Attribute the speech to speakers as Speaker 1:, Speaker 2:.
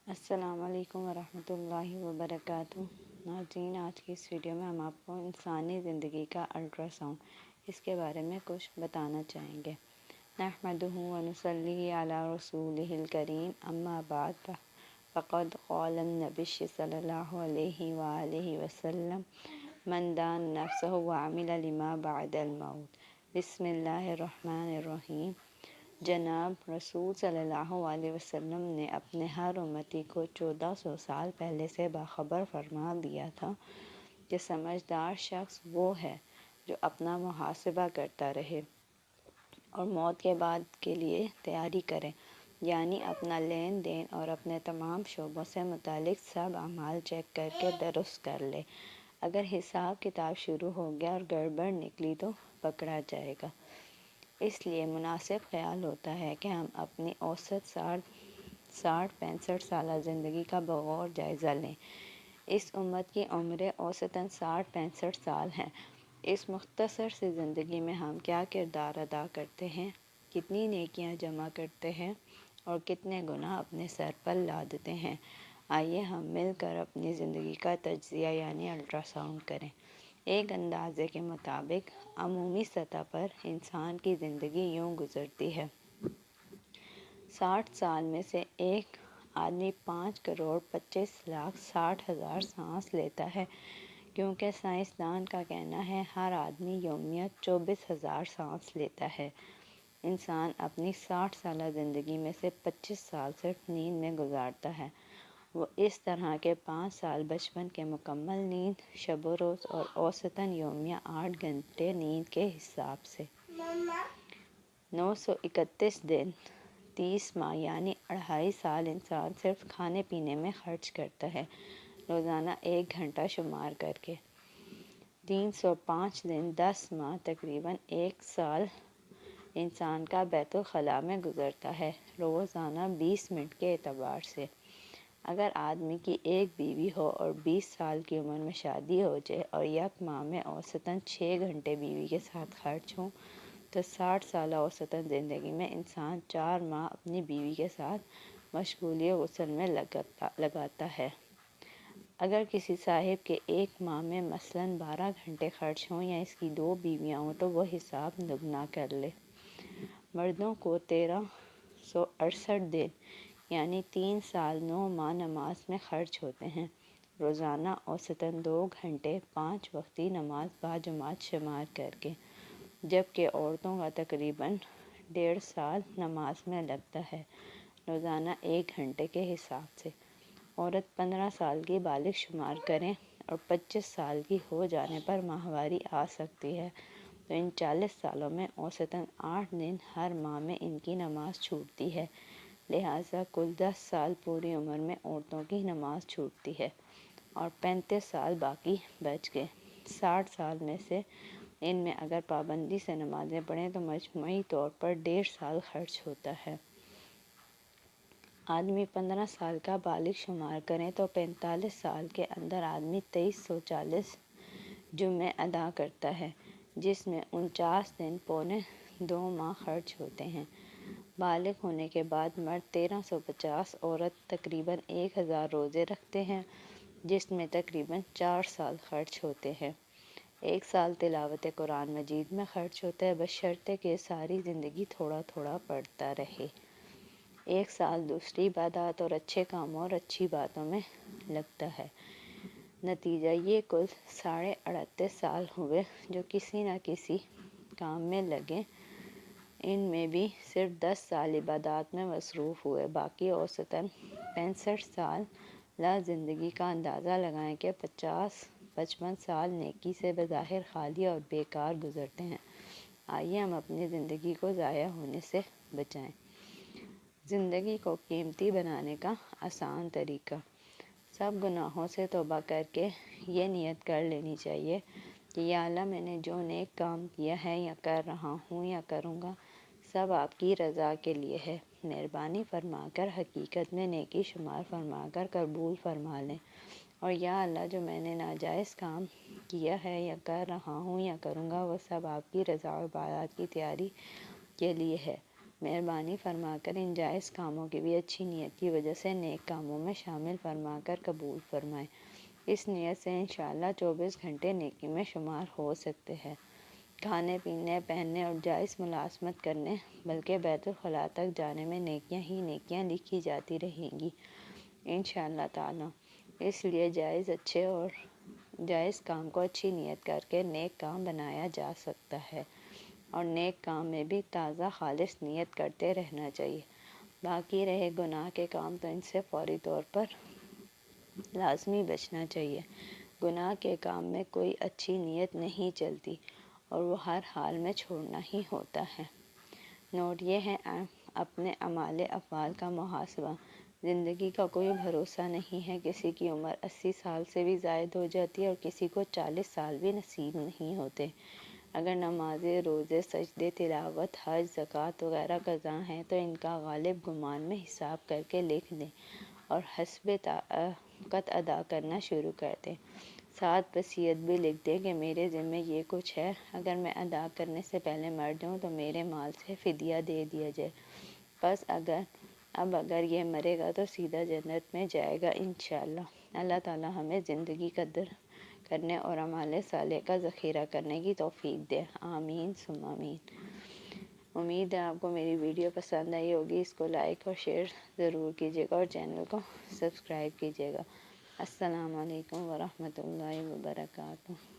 Speaker 1: السلام علیکم ورحمۃ اللہ وبرکاتہ۔ ناظرین، آج کی اس ویڈیو میں ہم آپ کو انسانی زندگی کا الٹرا ساؤنڈ اس کے بارے میں کچھ بتانا چاہیں گے۔ نحمدہ و نصلی علی رسولہ الکریم، اما بعد فقد قال النبی صلی اللہ علیہ وآلہ وسلم من دان نفسہ وعمل لما بعد الموت۔ بسم اللہ الرحمن الرحیم۔ جناب رسول صلی اللہ علیہ وسلم نے اپنے ہر امتی کو 1400 سال پہلے سے باخبر فرما دیا تھا کہ سمجھدار شخص وہ ہے جو اپنا محاسبہ کرتا رہے اور موت کے بعد کے لیے تیاری کرے، یعنی اپنا لین دین اور اپنے تمام شعبوں سے متعلق سب اعمال چیک کر کے درست کر لے۔ اگر حساب کتاب شروع ہو گیا اور گڑبڑ نکلی تو پکڑا جائے گا۔ اس لیے مناسب خیال ہوتا ہے کہ ہم اپنی اوسط 60-65 سالہ زندگی کا بغور جائزہ لیں۔ اس امت کی عمریں اوسطاً 60-65 سال ہیں۔ اس مختصر سی زندگی میں ہم کیا کردار ادا کرتے ہیں، کتنی نیکیاں جمع کرتے ہیں اور کتنے گناہ اپنے سر پر لادتے ہیں۔ آئیے ہم مل کر اپنی زندگی کا تجزیہ یعنی الٹرا ساؤنڈ کریں۔ ایک اندازے کے مطابق عمومی سطح پر انسان کی زندگی یوں گزرتی ہے۔ 60 سال میں سے ایک آدمی 5,25,60,000 سانس لیتا ہے، کیونکہ سائنسدان کا کہنا ہے ہر آدمی یومیہ 24,000 سانس لیتا ہے۔ انسان اپنی 60 سالہ زندگی میں سے 25 سال صرف نیند میں گزارتا ہے۔ وہ اس طرح کے 5 سال بچپن کے مکمل نیند، شب و روز اور اوسطاً یومیہ 8 گھنٹے نیند کے حساب سے 931 دن 30 ماہ یعنی 2.5 سال انسان صرف کھانے پینے میں خرچ کرتا ہے، روزانہ 1 گھنٹہ شمار کر کے۔ 305 دن 10 ماہ تقریباً 1 سال انسان کا بیت الخلاء میں گزرتا ہے، روزانہ 20 منٹ کے اعتبار سے۔ اگر آدمی کی ایک بیوی ہو اور 20 سال کی عمر میں شادی ہو جائے اور یک ماہ میں اوسطاً 6 گھنٹے بیوی کے ساتھ خرچ ہوں تو 60 سالہ اوسطاً زندگی میں انسان 4 ماہ اپنی بیوی کے ساتھ مشغولیِ غسل میں لگاتا ہے۔ اگر کسی صاحب کے ایک ماہ میں مثلاً 12 گھنٹے خرچ ہوں یا اس کی 2 بیویاں ہوں تو وہ حساب دگنا کر لے۔ مردوں کو 1368 دن یعنی 3 سال 9 ماہ نماز میں خرچ ہوتے ہیں، روزانہ اوسطاً 2 گھنٹے 5 وقتی نماز باجماعت شمار کر کے، جبکہ عورتوں کا تقریباً 1.5 سال نماز میں لگتا ہے، روزانہ 1 گھنٹے کے حساب سے۔ عورت 15 سال کی بالغ شمار کریں اور 25 سال کی ہو جانے پر ماہواری آ سکتی ہے تو ان 40 سالوں میں اوسطاً 8 دن ہر ماہ میں ان کی نماز چھوٹتی ہے، لہٰذا کل 10 سال پوری عمر میں عورتوں کی نماز چھوٹتی ہے اور 35 سال باقی بچ گئے۔ 60 سال میں سے ان میں اگر پابندی سے نمازیں پڑھیں تو مجموعی طور پر 1.5 سال خرچ ہوتا ہے۔ آدمی 15 سال کا بالغ شمار کریں تو 45 سال کے اندر آدمی 2340 جمعے ادا کرتا ہے، جس میں 49 دن پونے 2 ماہ خرچ ہوتے ہیں۔ بالغ ہونے کے بعد مرد 1350، عورت تقریباً 1000 روزے رکھتے ہیں، جس میں تقریباً 4 سال خرچ ہوتے ہیں۔ 1 سال تلاوت قرآن مجید میں خرچ ہوتا ہے، بشرطے کہ ساری زندگی تھوڑا تھوڑا پڑھتا رہے۔ 1 سال دوسری عبادات اور اچھے کاموں اور اچھی باتوں میں لگتا ہے۔ نتیجہ یہ کل 38.5 سال ہوئے جو کسی نہ کسی کام میں لگے۔ ان میں بھی صرف 10 سال عبادات میں مصروف ہوئے، باقی اوسطاً 65 سال زندگی کا اندازہ لگائیں کہ 50-55 سال نیکی سے بظاہر خالی اور بیکار گزرتے ہیں۔ آئیے ہم اپنی زندگی کو ضائع ہونے سے بچائیں۔ زندگی کو قیمتی بنانے کا آسان طریقہ: سب گناہوں سے توبہ کر کے یہ نیت کر لینی چاہیے کہ یا اللہ، میں نے جو نیک کام کیا ہے یا کر رہا ہوں یا کروں گا، سب آپ کی رضا کے لیے ہے، مہربانی فرما کر حقیقت میں نیکی شمار فرما کر قبول فرما لیں، اور یا اللہ، جو میں نے ناجائز کام کیا ہے یا کر رہا ہوں یا کروں گا وہ سب آپ کی رضا اور بارات کی تیاری کے لیے ہے، مہربانی فرما کر ان جائز کاموں کی بھی اچھی نیت کی وجہ سے نیک کاموں میں شامل فرما کر قبول فرمائے۔ اس نیت سے انشاءاللہ 24 گھنٹے نیکی میں شمار ہو سکتے ہیں۔ کھانے پینے، پہننے اور جائز ملازمت کرنے بلکہ بیت الخلاء تک جانے میں نیکیاں ہی نیکیاں لکھی جاتی رہیں گی انشاءاللہ تعالی۔ اس لیے اچھے اور جائز کام کو اچھی نیت کر کے نیک کام بنایا جا سکتا ہے، اور نیک کام میں بھی تازہ خالص نیت کرتے رہنا چاہیے۔ باقی رہے گناہ کے کام تو ان سے فوری طور پر لازمی بچنا چاہیے۔ گناہ کے کام میں کوئی اچھی نیت نہیں چلتی اور وہ ہر حال میں چھوڑنا ہی ہوتا ہے۔ نوٹ یہ ہے اپنے اعمال افعال کا محاسبہ۔ زندگی کا کوئی بھروسہ نہیں ہے، کسی کی عمر 80 سال سے بھی زائد ہو جاتی ہے اور کسی کو 40 سال بھی نصیب نہیں ہوتے۔ اگر نمازیں، روزے، سجدے، تلاوت، حج، زکوٰۃ وغیرہ قضا ہیں تو ان کا غالب گمان میں حساب کر کے لکھ دیں اور حسب طاقت ادا کرنا شروع کر دیں۔ ساتھ وصیت بھی لکھ دیں کہ میرے ذمہ یہ کچھ ہے، اگر میں ادا کرنے سے پہلے مر جاؤں تو میرے مال سے فدیہ دے دیا جائے۔ بس اگر یہ مرے گا تو سیدھا جنت میں جائے گا انشاءاللہ۔ اللہ تعالی ہمیں زندگی قدر کرنے اور اعمال صالحہ کا ذخیرہ کرنے کی توفیق دے، آمین ثم آمین۔ امید ہے آپ کو میری ویڈیو پسند آئی ہوگی۔ اس کو لائک اور شیئر ضرور کیجیے گا اور چینل کو سبسکرائب کیجیے گا۔ السلام علیکم ورحمۃ اللہ وبرکاتہ۔